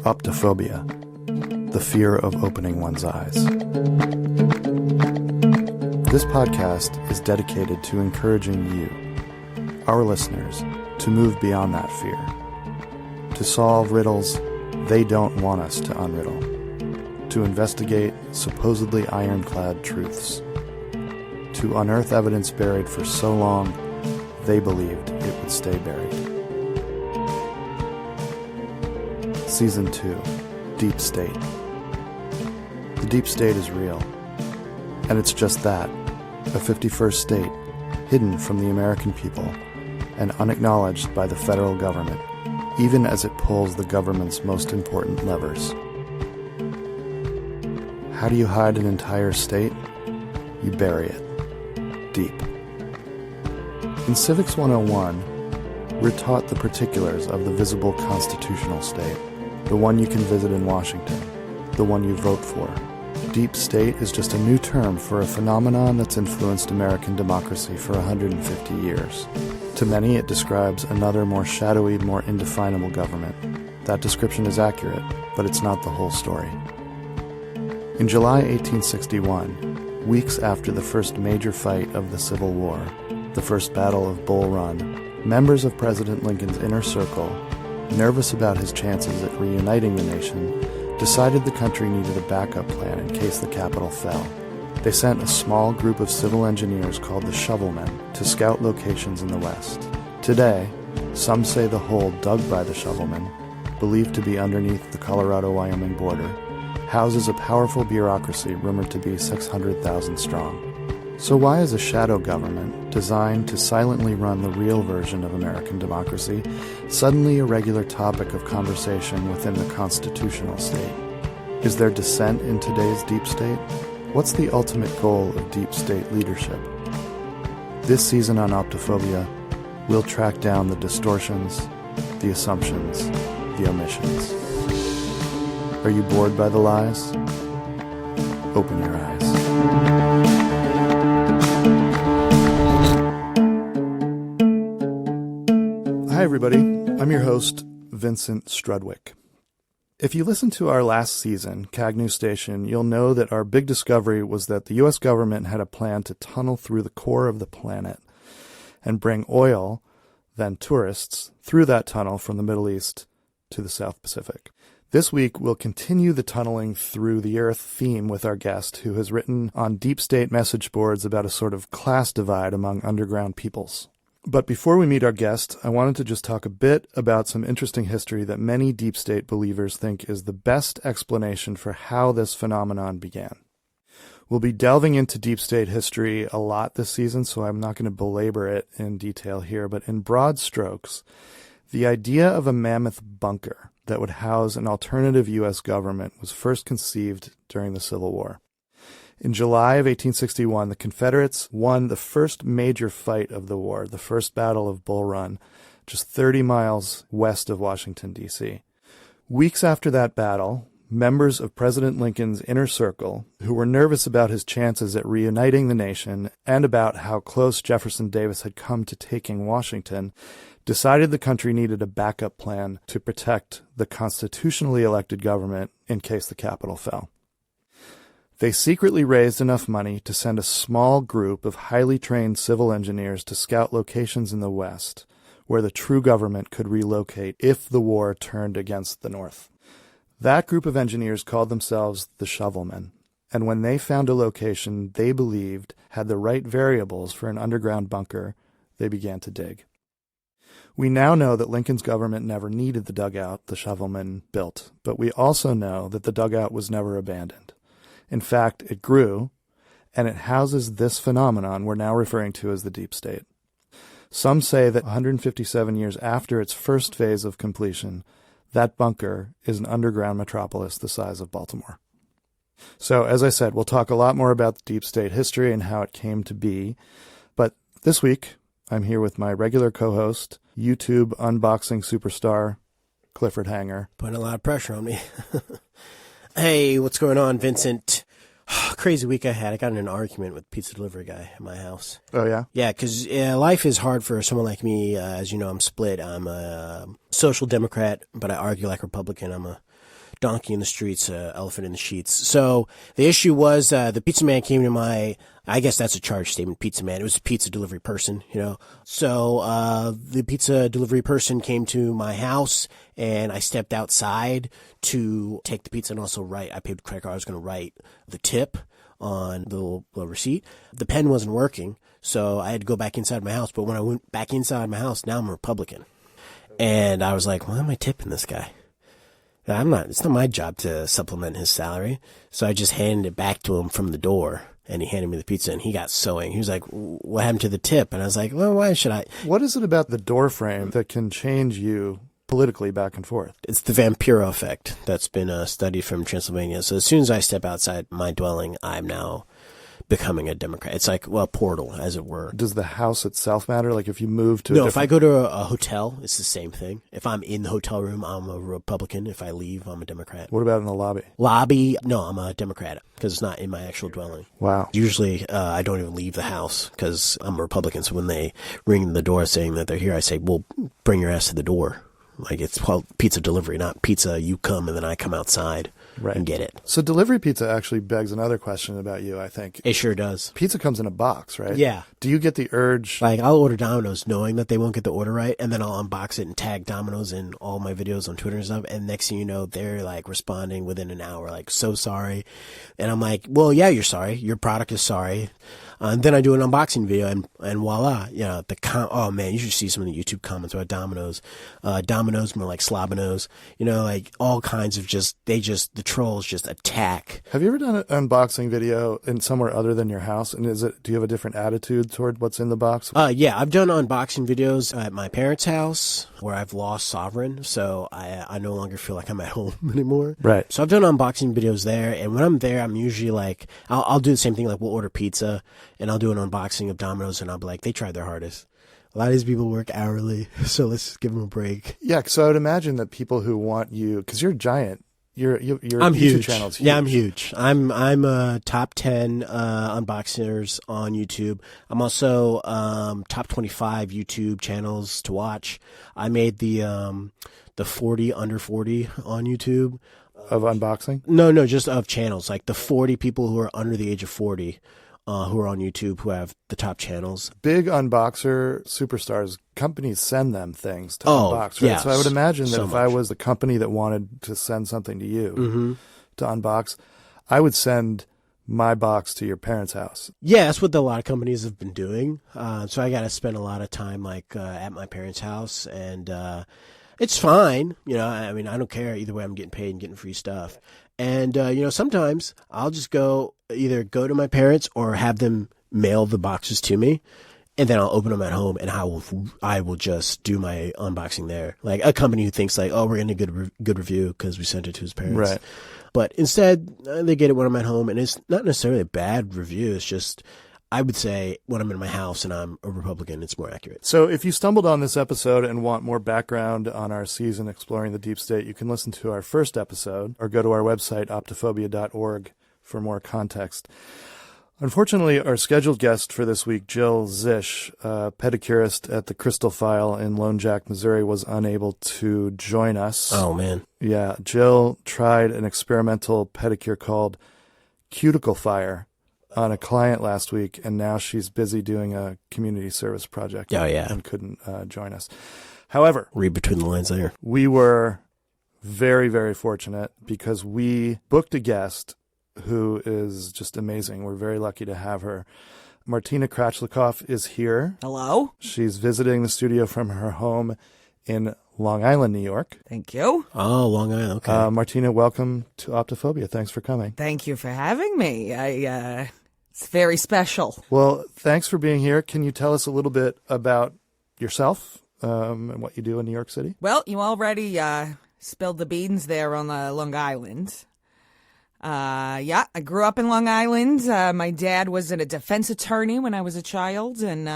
Optophobia, the fear of opening one's eyes. This podcast is dedicated to encouraging you, our listeners, to move beyond that fear, to solve riddles they don't want us to unriddle, to investigate supposedly ironclad truths, to unearth evidence buried for so long they believed it would stay buried. Season 2, Deep State. The deep state is real, and it's just that, a 51st state, hidden from the American people and unacknowledged by the federal government, even as it pulls the government's most important levers. How do you hide an entire state? You bury it, deep. In Civics 101, we're taught the particulars of the visible constitutional state, the one you can visit in Washington, the one you vote for. Deep state is just a new term for a phenomenon that's influenced American democracy for 150 years. To many, it describes another, more shadowy, more indefinable government. That description is accurate, but it's not the whole story. In July 1861, weeks after the first major fight of the Civil War, the First Battle of Bull Run, members of President Lincoln's inner circle, nervous about his chances at reuniting the nation, decided the country needed a backup plan in case the capital fell. They sent a small group of civil engineers called the Shovelmen to scout locations in the West. Today, some say the hole dug by the Shovelmen, believed to be underneath the Colorado-Wyoming border, houses a powerful bureaucracy rumored to be 600,000 strong. So why is a shadow government, designed to silently run the real version of American democracy, suddenly a regular topic of conversation within the constitutional state? Is there dissent in today's deep state? What's the ultimate goal of deep state leadership? This season on Optophobia, we'll track down the distortions, the assumptions, the omissions. Are you bored by the lies? Open your eyes. Hi, everybody. I'm your host, Vincent Strudwick. If you listened to our last season, Cagnew Station, you'll know that our big discovery was that the U.S. government had a plan to tunnel through the core of the planet and bring oil, then tourists, through that tunnel from the Middle East to the South Pacific. This week, we'll continue the tunneling through the Earth theme with our guest, who has written on deep state message boards about a sort of class divide among underground peoples. But before we meet our guest, I wanted to just talk a bit about some interesting history that many deep state believers think is the best explanation for how this phenomenon began. We'll be delving into deep state history a lot this season, so I'm not going to belabor it in detail here, but in broad strokes, the idea of a mammoth bunker that would house an alternative U.S. government was first conceived during the Civil War. In July of 1861, the Confederates won the first major fight of the war, the First Battle of Bull Run, just 30 miles west of Washington, D.C. Weeks after that battle, members of President Lincoln's inner circle, who were nervous about his chances at reuniting the nation and about how close Jefferson Davis had come to taking Washington, decided the country needed a backup plan to protect the constitutionally elected government in case the Capitol fell. They secretly raised enough money to send a small group of highly trained civil engineers to scout locations in the West where the true government could relocate if the war turned against the North. That group of engineers called themselves the Shovelmen, and when they found a location they believed had the right variables for an underground bunker, they began to dig. We now know that Lincoln's government never needed the dugout the Shovelmen built, but we also know that the dugout was never abandoned. In fact, it grew, and it houses this phenomenon we're now referring to as the deep state. Some say that 157 years after its first phase of completion, that bunker is an underground metropolis the size of Baltimore. So, as I said, we'll talk a lot more about the deep state history and how it came to be. But this week, I'm here with my regular co-host, YouTube unboxing superstar, Clifford Hanger. Putting a lot of pressure on me. Hey, what's going on, Vincent? Crazy week I had. I got in an argument with the pizza delivery guy at my house. Oh, yeah? Yeah, because life is hard for someone like me. As you know, I'm split. I'm a social democrat, but I argue like a Republican. I'm a donkey in the streets, elephant in the sheets. So the issue was the pizza man came to I guess that's a charge statement, pizza man. It was a pizza delivery person, you know. So the pizza delivery person came to my house, and I stepped outside to take the pizza and also write. I paid with credit card. I was going to write the tip on the receipt. The pen wasn't working, so I had to go back inside my house. But when I went back inside my house, now I'm a Republican. And I was like, why am I tipping this guy? It's not my job to supplement his salary. So I just handed it back to him from the door, and he handed me the pizza, and he got so angry. He was like, what happened to the tip? And I was like, well, why should I? What is it about the door frame that can change you politically back and forth? It's the Vampiro effect that's been studied from Transylvania. So as soon as I step outside my dwelling, I'm now becoming a Democrat. It's like, well, a portal, as it were. Does the house itself matter? Like if you move to No, if I go to a hotel, it's the same thing. If I'm in the hotel room, I'm a Republican. If I leave, I'm a Democrat. What about in the lobby? Lobby, no, I'm a Democrat because it's not in my actual dwelling. Wow. Usually, I don't even leave the house because I'm a Republican. So when they ring the door saying that they're here, I say, well, bring your ass to the door. Like it's called pizza delivery, not pizza. You come and then I come outside and get it. So delivery pizza actually begs another question about you, I think. It sure does. Pizza comes in a box, right? Yeah. Do you get the urge? Like I'll order Domino's knowing that they won't get the order right, and then I'll unbox it and tag Domino's in all my videos on Twitter and stuff. And next thing you know, they're like responding within an hour, like, so sorry. And I'm like, well, yeah, you're sorry. Your product is sorry. And then I do an unboxing video, and voila, you know, oh man, you should see some of the YouTube comments about Domino's. Domino's more like Slobonos, you know, like all kinds of the trolls just attack. Have you ever done an unboxing video in somewhere other than your house? And do you have a different attitude toward what's in the box? Yeah, I've done unboxing videos at my parents' house where I've lost sovereign, so I no longer feel like I'm at home anymore. Right. So I've done unboxing videos there, and when I'm there, I'm usually like, I'll do the same thing, like we'll order pizza, and I'll do an unboxing of Domino's, and I'll be like, they tried their hardest. A lot of these people work hourly, so let's give them a break. Yeah, so I would imagine that people who want you, because you're giant, your I'm YouTube huge. channel's huge. Yeah, I'm huge. I'm a top 10 unboxers on YouTube. I'm also top 25 YouTube channels to watch. I made the 40 under 40 on YouTube. Of unboxing? No, just of channels. Like the 40 people who are under the age of 40. Who are on YouTube, who have the top channels. Big unboxer superstars, companies send them things to unbox, right? Yeah, so I would imagine that if much. I was the company that wanted to send something to you to unbox, I would send my box to your parents' house. Yeah, that's what a lot of companies have been doing. So I got to spend a lot of time at my parents' house, and it's fine. You know, I mean, I don't care. Either way, I'm getting paid and getting free stuff. And, you know, sometimes I'll just either go to my parents or have them mail the boxes to me, and then I'll open them at home, and I will just do my unboxing there. Like a company who thinks like, oh, we're getting a good review because we sent it to his parents. Right. But instead, they get it when I'm at home, and it's not necessarily a bad review. It's just, I would say when I'm in my house and I'm a Republican, it's more accurate. So if you stumbled on this episode and want more background on our season exploring the deep state, you can listen to our first episode or go to our website, optophobia.org, for more context. Unfortunately, our scheduled guest for this week, Jill Zish, a pedicurist at the Crystal File in Lone Jack, Missouri, was unable to join us. Oh, man. Yeah, Jill tried an experimental pedicure called Cuticle Fire on a client last week, and now she's busy doing a community service project. Oh, yeah. And couldn't join us. However, read between the lines there. We were very, very fortunate because we booked a guest who is just amazing. We're very lucky to have her. Martina Kratchlekov is here. Hello. She's visiting the studio from her home in Long Island, New York. Thank you. Oh, Long Island. Okay. Martina, welcome to Optophobia. Thanks for coming. Thank you for having me. It's very special. Well, thanks for being here. Can you tell us a little bit about yourself and what you do in New York City? Well, you already spilled the beans there on Long Island. I grew up in Long Island. My dad was a defense attorney when I was a child, and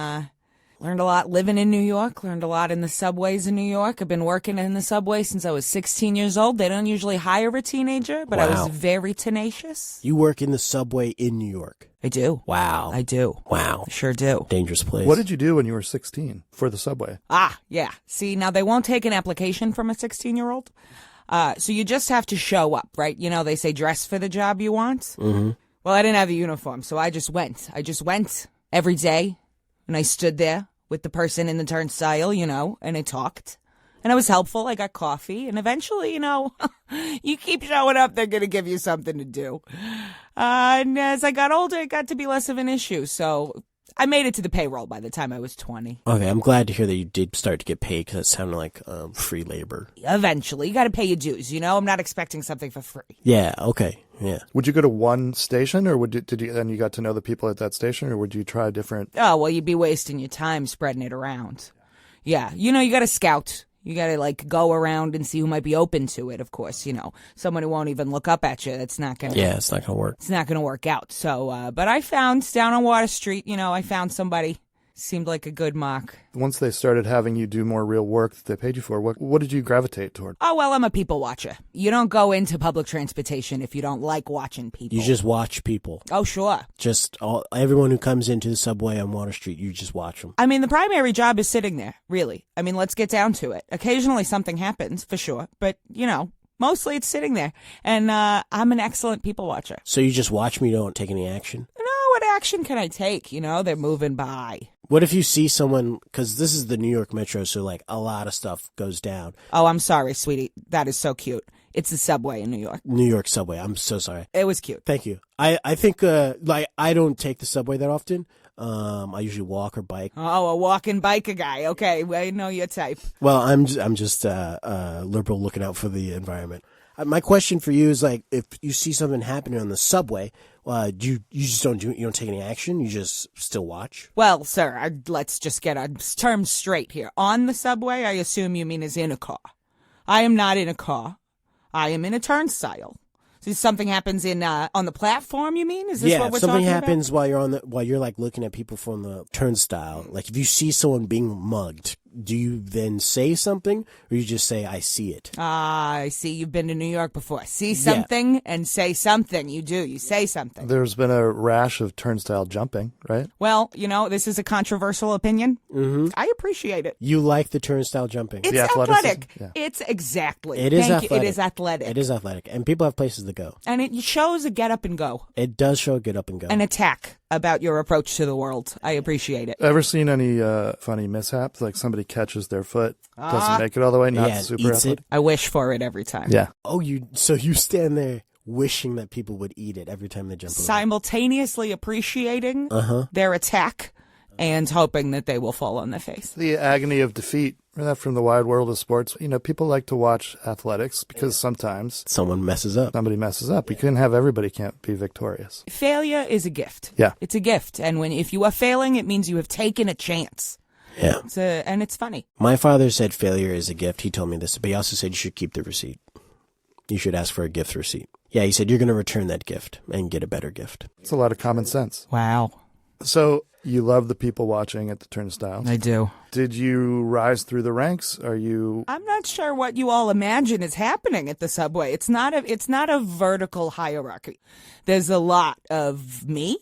Learned a lot living in New York. Learned a lot in the subways in New York. I've been working in the subway since I was 16 years old. They don't usually hire a teenager, but I Wow. was very tenacious. You work in the subway in New York. I do. Wow. I do. Wow. I sure do. Dangerous place. What did you do when you were 16 for the subway? Yeah. See, now they won't take an application from a 16-year-old. So you just have to show up, right? You know, they say dress for the job you want. Mm-hmm. Well, I didn't have a uniform, so I just went. I just went every day, and I stood there with the person in the turnstile, you know, and I talked. And it was helpful. I got coffee, and eventually, you know, you keep showing up, they're going to give you something to do. And as I got older, it got to be less of an issue. So I made it to the payroll by the time I was 20. Okay, I'm glad to hear that you did start to get paid because it sounded like free labor. Eventually, you got to pay your dues, you know? I'm not expecting something for free. Yeah, okay, yeah. Would you go to one station, or did you then you got to know the people at that station, or would you try different? Oh, well, you'd be wasting your time spreading it around. Yeah, you know, you got to scout. You got to, like, go around and see who might be open to it, of course, you know. Someone who won't even look up at you, that's not going to... Yeah, it's not going to work. It's not going to work out. So, but I found, down on Water Street, you know, I found somebody, seemed like a good mock. Once they started having you do more real work that they paid you for, what did you gravitate toward? Oh, well, I'm a people watcher. You don't go into public transportation if you don't like watching people. You just watch people. Oh, sure. Just everyone who comes into the subway on Water Street, you just watch them. I mean, the primary job is sitting there, really. I mean, let's get down to it. Occasionally something happens, for sure. But, you know, mostly it's sitting there. And I'm an excellent people watcher. So you just watch me, you don't take any action? No, what action can I take? You know, they're moving by. What if you see someone, because this is the New York Metro, so like a lot of stuff goes down. Oh, I'm sorry, sweetie. That is so cute. It's the subway in New York. New York subway. I'm so sorry. It was cute. Thank you. I think, like, I don't take the subway that often. I usually walk or bike. Oh, a walking biker guy. Okay, well, I know your type. Well, I'm just liberal looking out for the environment. My question for you is, like, if you see something happening on the subway, you just don't you don't take any action? You just still watch? Well, sir, let's just get our terms straight here. On the subway, I assume you mean is in a car. I am not in a car. I am in a turnstile. So something happens on the platform, you mean? Is this what we're something talking happens while you're like looking at people from the turnstile. Like if you see someone being mugged, do you then say something, or you just say, "I see it"? I see you've been to New York before. See something and say something. You do. You say something. There's been a rash of turnstile jumping, right? Well, you know, this is a controversial opinion. Mm-hmm. I appreciate it. You like the turnstile jumping? It's The athleticism? athletic. Yeah. It's exactly. It is Thank athletic. you. It is athletic. It is athletic, and people have places to go. And it shows a get up and go, It does show a get up and go. an attack about your approach to the world. I appreciate it. Ever seen any funny mishaps? Like somebody catches their foot, doesn't make it all the way, not yeah, super eats athletic? it. I wish for it every time. Yeah. Oh, so you stand there wishing that people would eat it every time they jump over. Simultaneously appreciating their attack and hoping that they will fall on their face. The agony of defeat. Remember that from the wide world of sports? You know, people like to watch athletics because sometimes Someone messes up. somebody messes up. You can't have everybody can't be victorious. Failure is a gift. Yeah. It's a gift. And if you are failing, it means you have taken a chance. Yeah. And it's funny. My father said failure is a gift. He told me this, but he also said you should keep the receipt. You should ask for a gift receipt. Yeah, he said you're going to return that gift and get a better gift. It's a lot of common sense. Wow. So you love the people watching at the turnstile. I do. Did you rise through the ranks? Are you... I'm not sure what you all imagine is happening at the subway. It's not a vertical hierarchy. There's a lot of me,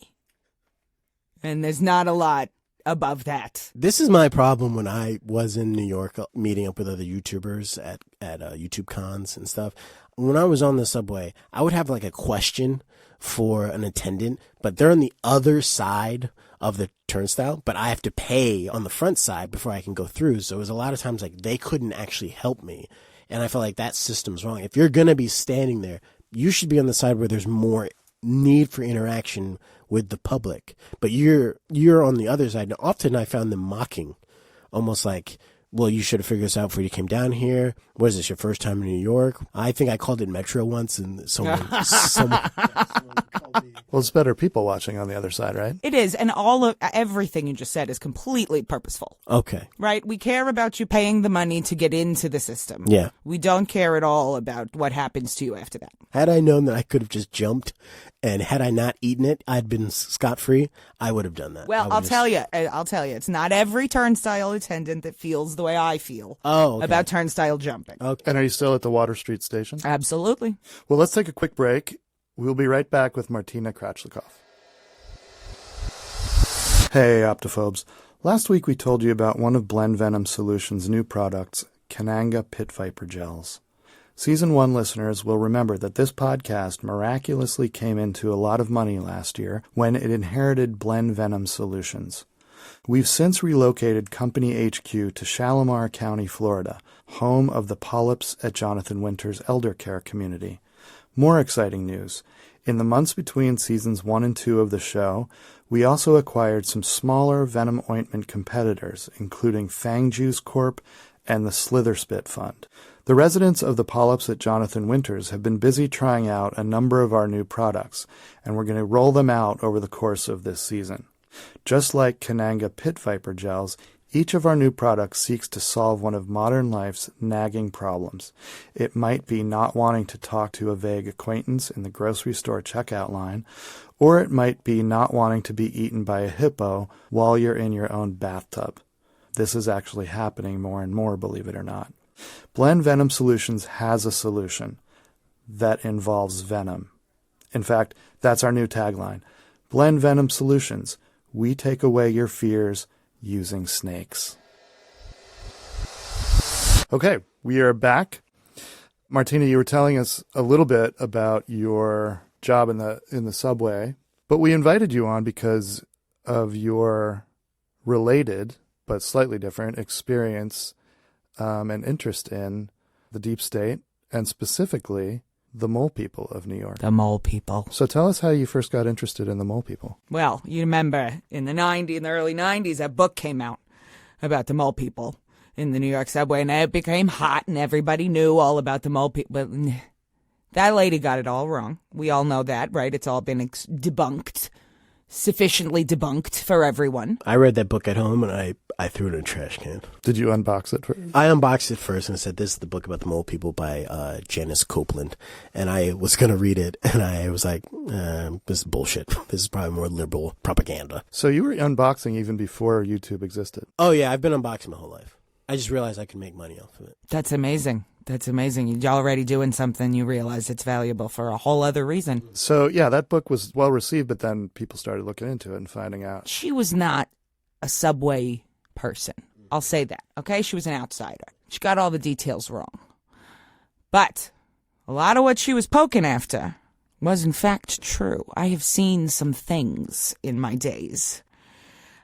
and there's not a lot above that. This is my problem when I was in New York meeting up with other YouTubers at YouTube cons and stuff. When I was on the subway, I would have like a question for an attendant, but they're on the other side of the turnstile, but I have to pay on the front side before I can go through. So it was a lot of times like they couldn't actually help me. And I felt like that system's wrong. If you're going to be standing there, you should be on the side where there's more need for interaction with the public. But you're on the other side. And often I found them mocking, almost like well, you should have figured this out before you came down here. What is this, your first time in New York? I think I called it Metro once, and someone called me. Well, it's better people watching on the other side, right? It is, and everything you just said is completely purposeful. Okay. Right? We care about you paying the money to get into the system. Yeah. We don't care at all about what happens to you after that. Had I known that I could have just jumped, and had I not eaten it, I'd been scot-free, I would have done that. Well, I'll tell you, it's not every turnstile attendant that feels the way I feel about turnstile jumping. Okay. And are you still at the Water Street station? Absolutely. Well, let's take a quick break. We'll be right back with Martina Kratchlekov. Hey, Optophobes. Last week we told you about one of Blend Venom Solutions' new products, Kananga Pit Viper Gels. Season 1 listeners will remember that this podcast miraculously came into a lot of money last year when it inherited Blend Venom Solutions. We've since relocated Company HQ to Shalimar County, Florida, home of the Polyps at Jonathan Winter's elder care community. More exciting news. In the months between seasons 1 and 2 of the show, we also acquired some smaller venom ointment competitors, including Fang Juice Corp. And the Slitherspit Fund. The residents of the Polyps at Jonathan Winter's have been busy trying out a number of our new products, and we're going to roll them out over the course of this season. Just like Kananga Pit Viper Gels, each of our new products seeks to solve one of modern life's nagging problems. It might be not wanting to talk to a vague acquaintance in the grocery store checkout line, or it might be not wanting to be eaten by a hippo while you're in your own bathtub. This is actually happening more and more, believe it or not. Blend Venom Solutions has a solution that involves venom. In fact, that's our new tagline. Blend Venom Solutions. We take away your fears using snakes. Okay, we are back. Martina, you were telling us a little bit about your job in the subway, but we invited you on because of your related but slightly different experience and interest in the deep state, and specifically the mole people of New York. The mole people. So tell us how you first got interested in the mole people. Well, you remember in the early 90s, a book came out about the mole people in the New York subway, and it became hot, and everybody knew all about the mole people. But that lady got it all wrong. We all know that, right? It's all been debunked. Sufficiently debunked for everyone. I read that book at home, and I threw it in a trash can. Did you unbox it first? I unboxed it first and said, this is the book about the mole people by Janice Copeland. And I was going to read it, and I was like, this is bullshit. This is probably more liberal propaganda. So you were unboxing even before YouTube existed? Oh, yeah, I've been unboxing my whole life. I just realized I could make money off of it. That's amazing. That's amazing. You're already doing something. You realize it's valuable for a whole other reason. So, yeah, that book was well received, but then people started looking into it and finding out. She was not a subway person. I'll say that, okay? She was an outsider. She got all the details wrong. But a lot of what she was poking after was, in fact, true. I have seen some things in my days.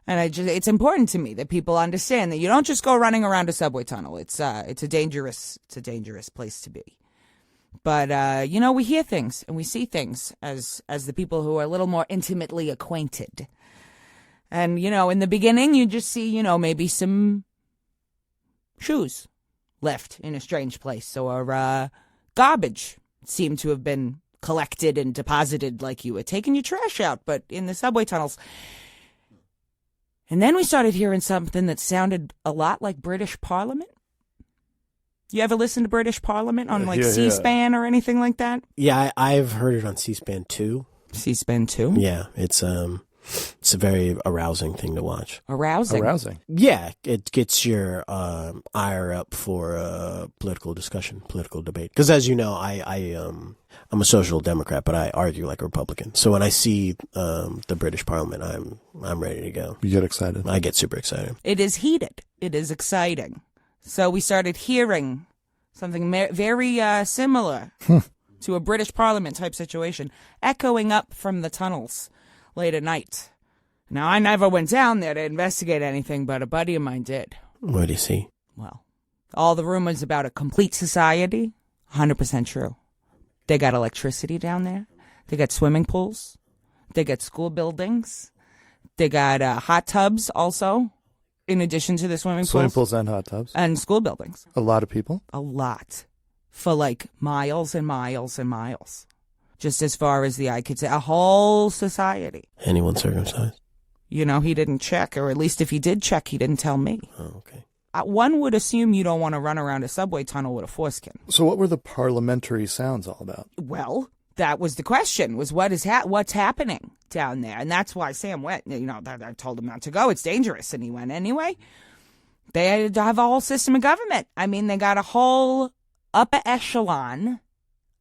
And it's important to me that people understand that you don't just go running around a subway tunnel. It's a dangerous place to be. But we hear things and we see things as the people who are a little more intimately acquainted. And in the beginning, you just see maybe some shoes left in a strange place, or garbage seemed to have been collected and deposited like you were taking your trash out, but in the subway tunnels. And then we started hearing something that sounded a lot like British Parliament. You ever listen to British Parliament on C-SPAN or anything like that? Yeah, I've heard it on C-SPAN 2. C-SPAN 2? Yeah, it's a very arousing thing to watch. Arousing? Yeah, it gets your ire up for political discussion, political debate. Because as you know, I'm a social democrat, but I argue like a Republican. So when I see the British Parliament, I'm ready to go. You get excited? I get super excited. It is heated. It is exciting. So we started hearing something very similar to a British Parliament type situation, echoing up from the tunnels late at night. Now, I never went down there to investigate anything, but a buddy of mine did. What do you see? Well, all the rumors about a complete society, 100% true. They got electricity down there. They got swimming pools. They got school buildings. They got hot tubs also. in addition to the swimming Swimming pools. pools and hot tubs. And school buildings. A lot of people. A lot. For like miles and miles and miles. Just as far as the eye could say. A whole society. Anyone circumcised? You know, he didn't check, or at least if he did check, he didn't tell me. Oh, okay. One would assume you don't want to run around a subway tunnel with a foreskin. So what were the parliamentary sounds all about? Well, that was the question, was what's happening down there? And that's why Sam went. You know, I told him not to go. It's dangerous. And he went anyway. They had to have a whole system of government. I mean, they got a whole upper echelon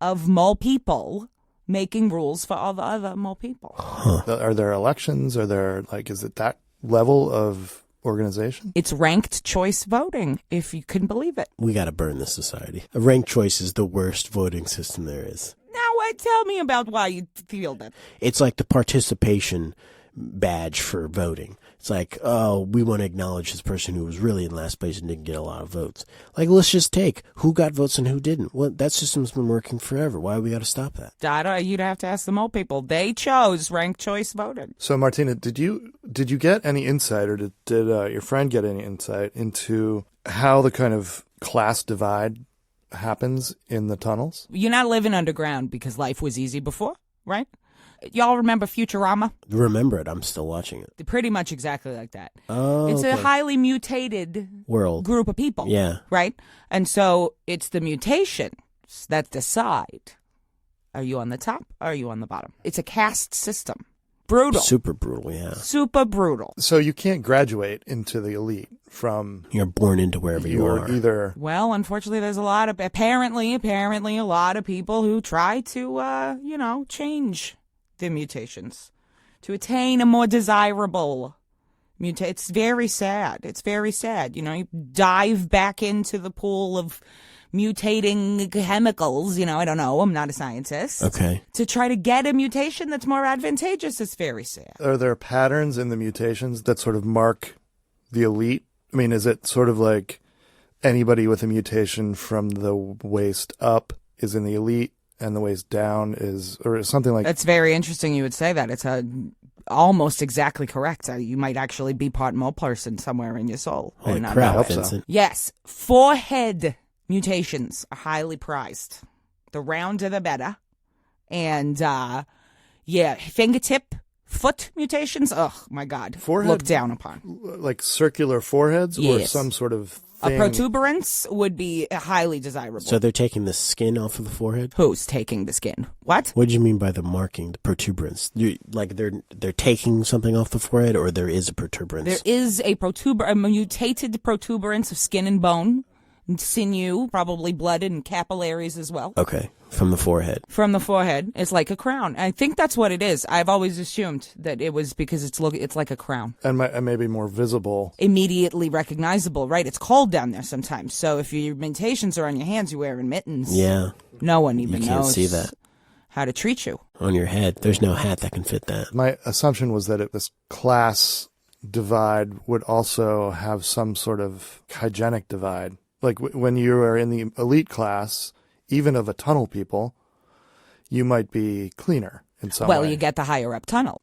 of mole people making rules for all the other mole people. Huh. Are there elections? Are there, like, is it that level of organization? It's ranked choice voting, if you can believe it. We got to burn this society. A ranked choice is the worst voting system there is. Now, tell me about why you feel that. It's like the participation badge for voting. It's like, oh, we want to acknowledge this person who was really in last place and didn't get a lot of votes. Like, let's just take who got votes and who didn't. Well, that system's been working forever. Why we got to stop that? Dada, you'd have to ask the mole people. They chose ranked choice voting. So, Martina, did you get any insight, or did your friend get any insight into how the kind of class divide happens in the tunnels? You're not living underground because life was easy before, right? Y'all remember Futurama? Remember it. I'm still watching it. Pretty much exactly like that. Oh, It's okay. a highly mutated World. group of people. Yeah. Right? And so it's the mutations that decide, are you on the top or are you on the bottom? It's a caste system. Brutal. Super brutal, yeah. Super brutal. So you can't graduate into the elite from... You're born into wherever you You're are. either... Well, unfortunately, there's a lot of, apparently, a lot of people who try to, change the mutations to attain a more desirable mutation. It's very sad. It's very sad. You know, you dive back into the pool of mutating chemicals. You know, I don't know. I'm not a scientist. Okay. To try to get a mutation that's more advantageous is very sad. Are there patterns in the mutations that sort of mark the elite? I mean, is it sort of like anybody with a mutation from the waist up is in the elite and the waist down is, or something like that? That's very interesting you would say that. It's almost exactly correct. You might actually be part mole person somewhere in your soul. Holy and not crap, know it. Vincent. Yes, forehead mutations are highly prized. The rounder the better. And, fingertip, foot mutations, oh my God, Forehead? looked down upon. Like circular foreheads or Yes. some sort of A thing? protuberance would be highly desirable. So they're taking the skin off of the forehead? Who's taking the skin? What? What do you mean by the marking, the protuberance? Like they're taking something off the forehead, or there is a protuberance? There is a mutated protuberance of skin and bone, and sinew, probably blood and capillaries as well. Okay, from the forehead. From the forehead. It's like a crown. I think that's what it is. I've always assumed that it was because it's like a crown. And maybe more visible. Immediately recognizable, right? It's cold down there sometimes. So if your mutations are on your hands, you're wearing mittens. Yeah. No one even You can't knows see that. how to treat you. On your head. There's no hat that can fit that. My assumption was that this class divide would also have some sort of hygienic divide. Like when you are in the elite class, even of a tunnel people, you might be cleaner in some way. Well, you get the higher up tunnel.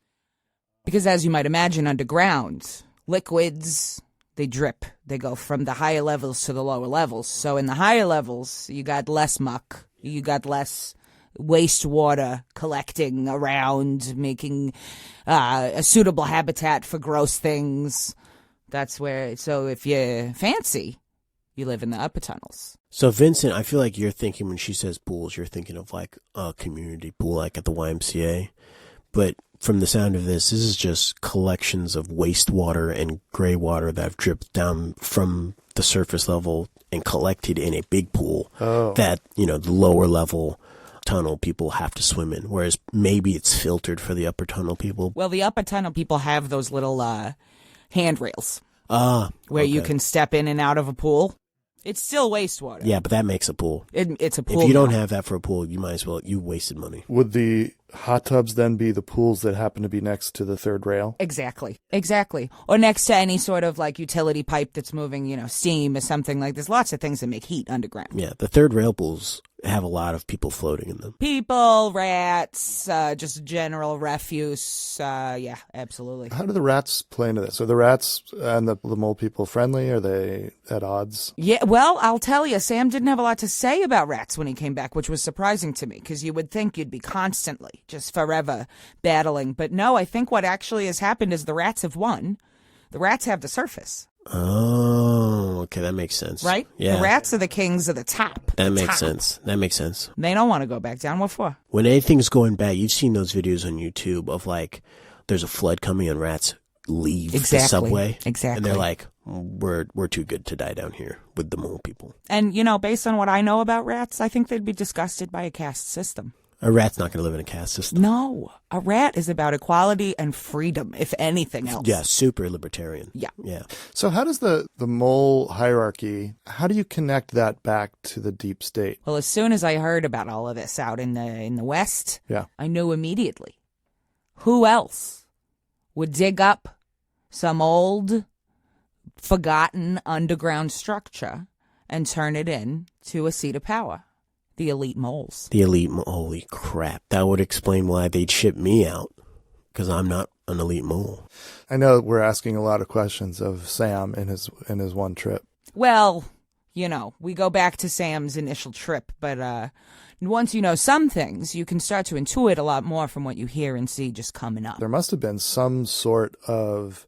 Because as you might imagine, underground, liquids, they drip. They go from the higher levels to the lower levels. So in the higher levels, you got less muck. You got less wastewater collecting around, making a suitable habitat for gross things. That's where, so if you're fancy, you live in the upper tunnels. So, Vincent, I feel like you're thinking, when she says pools, you're thinking of like a community pool, like at the YMCA. But from the sound of this is just collections of wastewater and gray water that have dripped down from the surface level and collected in a big pool that, the lower level tunnel people have to swim in. Whereas maybe it's filtered for the upper tunnel people. Well, the upper tunnel people have those little handrails where you okay. can step in and out of a pool. It's still wastewater. Yeah, but that makes a pool. It's a pool. If you don't now. have that for a pool, you might as well, you wasted money. Would the hot tubs then be the pools that happen to be next to the third rail? Exactly. Or next to any sort of like utility pipe that's moving, steam or something like. There's lots of things that make heat underground. Yeah, the third rail pools have a lot of people floating in them. People, rats, just general refuse. Yeah, absolutely. How do the rats play into this? Are the rats and the mole people friendly? Are they at odds? Yeah, well, I'll tell you, Sam didn't have a lot to say about rats when he came back, which was surprising to me, because you would think you'd be constantly, just forever battling. But no, I think what actually has happened is the rats have won. The rats have the surface. Oh, okay, that makes sense. Right? Yeah. The rats are the kings of the top. That makes sense. They don't want to go back down. What for? When anything's going bad, you've seen those videos on YouTube of like, there's a flood coming and rats leave the subway. Exactly. And they're like, we're too good to die down here with the mole people. And, based on what I know about rats, I think they'd be disgusted by a caste system. A rat's not going to live in a caste system. No. A rat is about equality and freedom, if anything else. Yeah, super libertarian. Yeah. So how does the mole hierarchy, how do you connect that back to the deep state? Well, as soon as I heard about all of this out in the West, Yeah. I knew immediately. Who else would dig up some old, forgotten underground structure and turn it into a seat of power? The elite moles. Holy crap. That would explain why they'd ship me out, because I'm not an elite mole. I know we're asking a lot of questions of Sam in his one trip. Well, we go back to Sam's initial trip, but once you know some things, you can start to intuit a lot more from what you hear and see just coming up. There must have been some sort of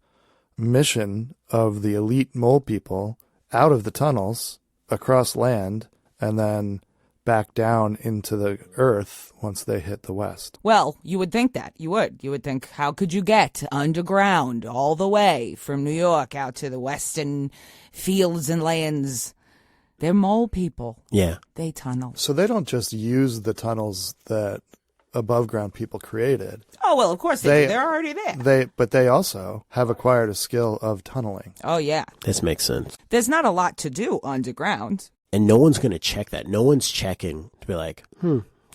mission of the elite mole people out of the tunnels across land and then back down into the earth once they hit the West. Well, you would think that. You would. You would think, how could you get underground all the way from New York out to the western fields and lands? They're mole people. Yeah. They tunnel. So they don't just use the tunnels that above ground people created. Oh, well, of course they do. They're already there. But they also have acquired a skill of tunneling. Oh, yeah. This makes sense. There's not a lot to do underground. And no one's going to check that. No one's checking to be like,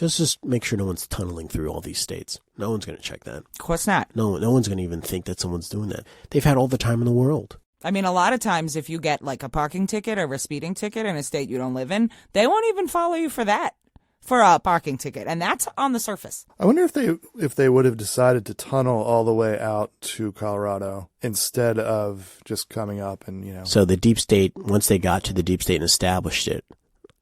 let's just make sure no one's tunneling through all these states. No one's going to check that. Of course not. No one's going to even think that someone's doing that. They've had all the time in the world. I mean, a lot of times if you get like a parking ticket or a speeding ticket in a state you don't live in, they won't even follow you for that, for a parking ticket. And that's on the surface. I wonder if they would have decided to tunnel all the way out to Colorado instead of just coming up and, So the deep state, once they got to the deep state and established it,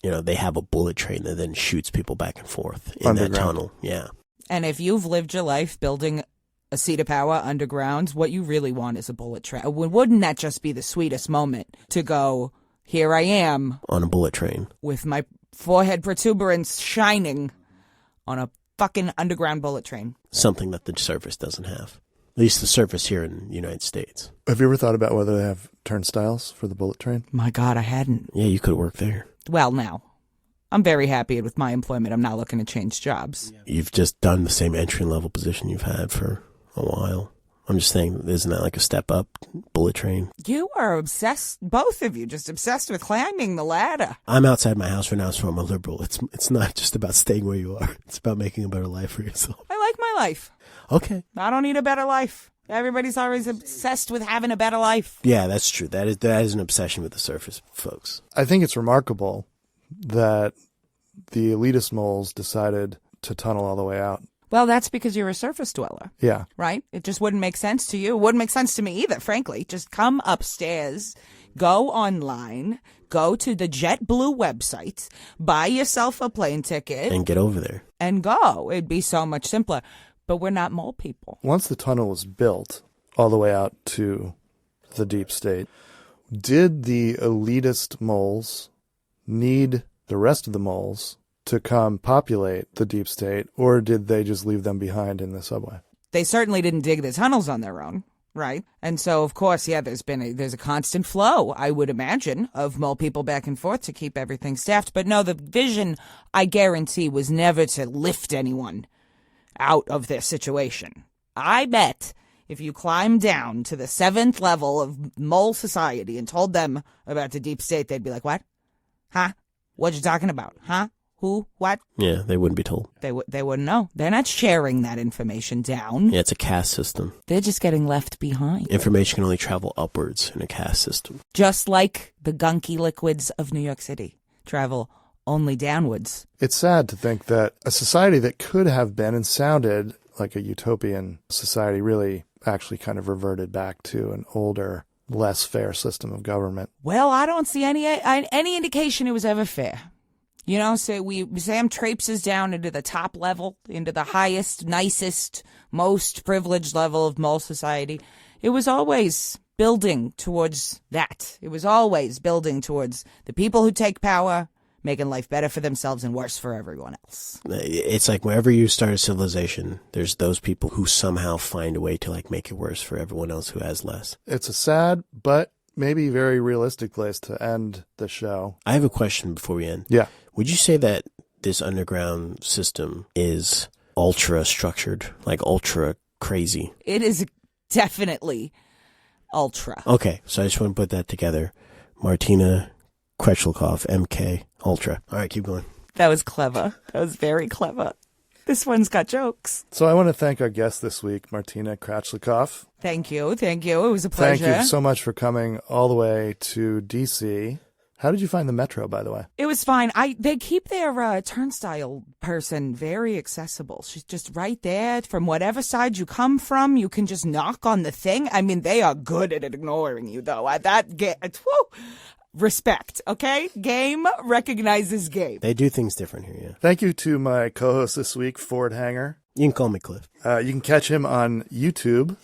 they have a bullet train that then shoots people back and forth in that tunnel. Yeah. And if you've lived your life building a seat of power underground, what you really want is a bullet train. Wouldn't that just be the sweetest moment to go, here I am. On a bullet train. With my forehead protuberance shining on a fucking underground bullet train. Something that the surface doesn't have. At least the surface here in the United States. Have you ever thought about whether they have turnstiles for the bullet train? My God, I hadn't. Yeah, you could work there. Well, now, I'm very happy with my employment. I'm not looking to change jobs. You've just done the same entry-level position you've had for a while. I'm just saying, isn't that like a step up, bullet train? You are obsessed, both of you, just obsessed with climbing the ladder. I'm outside my house right now, so I'm a liberal. It's not just about staying where you are. It's about making a better life for yourself. I like my life. Okay. I don't need a better life. Everybody's always obsessed with having a better life. Yeah, that's true. That is an obsession with the surface, folks. I think it's remarkable that the elitist moles decided to tunnel all the way out. Well, that's because you're a surface dweller. Yeah. Right? It just wouldn't make sense to you. It wouldn't make sense to me either, frankly. Just come upstairs, go online, go to the JetBlue website, buy yourself a plane ticket. And get over there. And go. It'd be so much simpler. But we're not mole people. Once the tunnel was built all the way out to the deep state, did the elitist moles need the rest of the moles to come populate the deep state, or did they just leave them behind in the subway? They certainly didn't dig the tunnels on their own, right? And so, of course, yeah, there's a constant flow, I would imagine, of mole people back and forth to keep everything staffed. But no, the vision, I guarantee, was never to lift anyone out of their situation. I bet if you climbed down to the 7th level of mole society and told them about the deep state, they'd be like, what? Huh? What you talking about? Huh? who, what. Yeah, they wouldn't be told. They wouldn't know. They're not sharing that information down. Yeah, it's a caste system. They're just getting left behind. Information can only travel upwards in a caste system. Just like the gunky liquids of New York City travel only downwards. It's sad to think that a society that could have been and sounded like a utopian society really actually kind of reverted back to an older, less fair system of government. Well, I don't see any indication it was ever fair. You know, so Sam traipses down into the top level, into the highest, nicest, most privileged level of mole society. It was always building towards that. It was always building towards the people who take power, making life better for themselves and worse for everyone else. It's like wherever you start a civilization, there's those people who somehow find a way to like make it worse for everyone else who has less. It's a sad, but maybe very realistic place to end the show. I have a question before we end. Yeah. Would you say that this underground system is ultra structured, like ultra crazy? It is definitely ultra. Okay, so I just want to put that together. Martina Kratchlekov, MK, ultra. All right, keep going. That was clever. That was very clever. This one's got jokes. So I want to thank our guest this week, Martina Kratchlekov. Thank you. Thank you. It was a pleasure. Thank you so much for coming all the way to D.C. How did you find the metro, by the way? It was fine. They keep their turnstile person very accessible. She's just right there. From whatever side you come from, you can just knock on the thing. I mean, they are good at ignoring you, though. Respect, okay? Game recognizes game. They do things different here, yeah. Thank you to my co-host this week, Ford Hanger. You can call me Cliff. You can catch him on YouTube,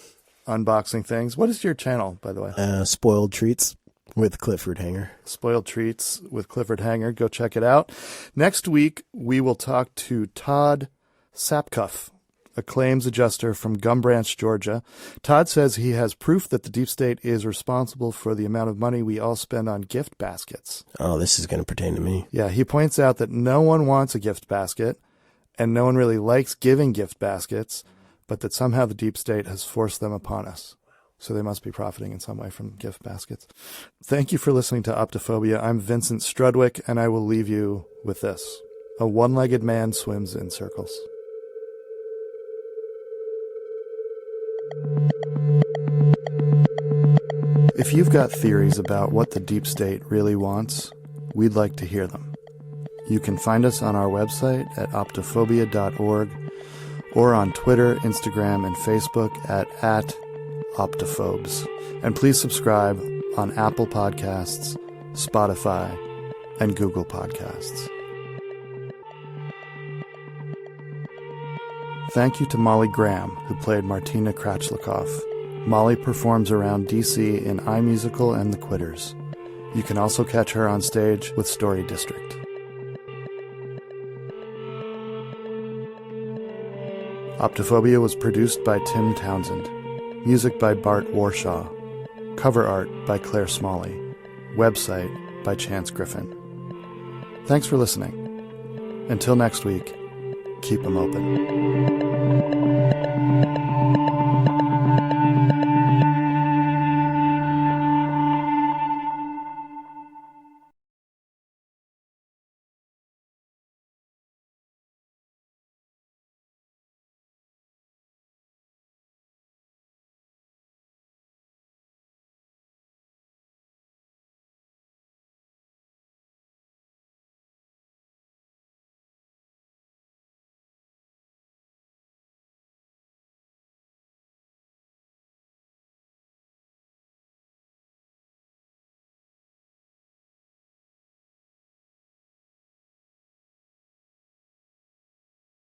unboxing things. What is your channel, by the way? Spoiled Treats with Clifford Hanger. Spoiled Treats with Clifford Hanger. Go check it out. Next week, we will talk to Todd Sapcuff, a claims adjuster from Gum Branch, Georgia. Todd says he has proof that the deep state is responsible for the amount of money we all spend on gift baskets. Oh, this is going to pertain to me. Yeah, he points out that no one wants a gift basket, and no one really likes giving gift baskets, but that somehow the deep state has forced them upon us. So they must be profiting in some way from gift baskets. Thank you for listening to Optophobia. I'm Vincent Strudwick, and I will leave you with this. A one-legged man swims in circles. If you've got theories about what the deep state really wants, we'd like to hear them. You can find us on our website at optophobia.org or on Twitter, Instagram, and Facebook at Optophobes. And please subscribe on Apple Podcasts, Spotify, and Google Podcasts. Thank you to Molly Graham, who played Martina Kratchlekov. Molly performs around D.C. in iMusical and The Quitters. You can also catch her on stage with Story District. Optophobia was produced by Tim Townsend. Music by Bart Warshaw. Cover art by Claire Smalley. Website by Chance Griffin. Thanks for listening. Until next week, keep them open.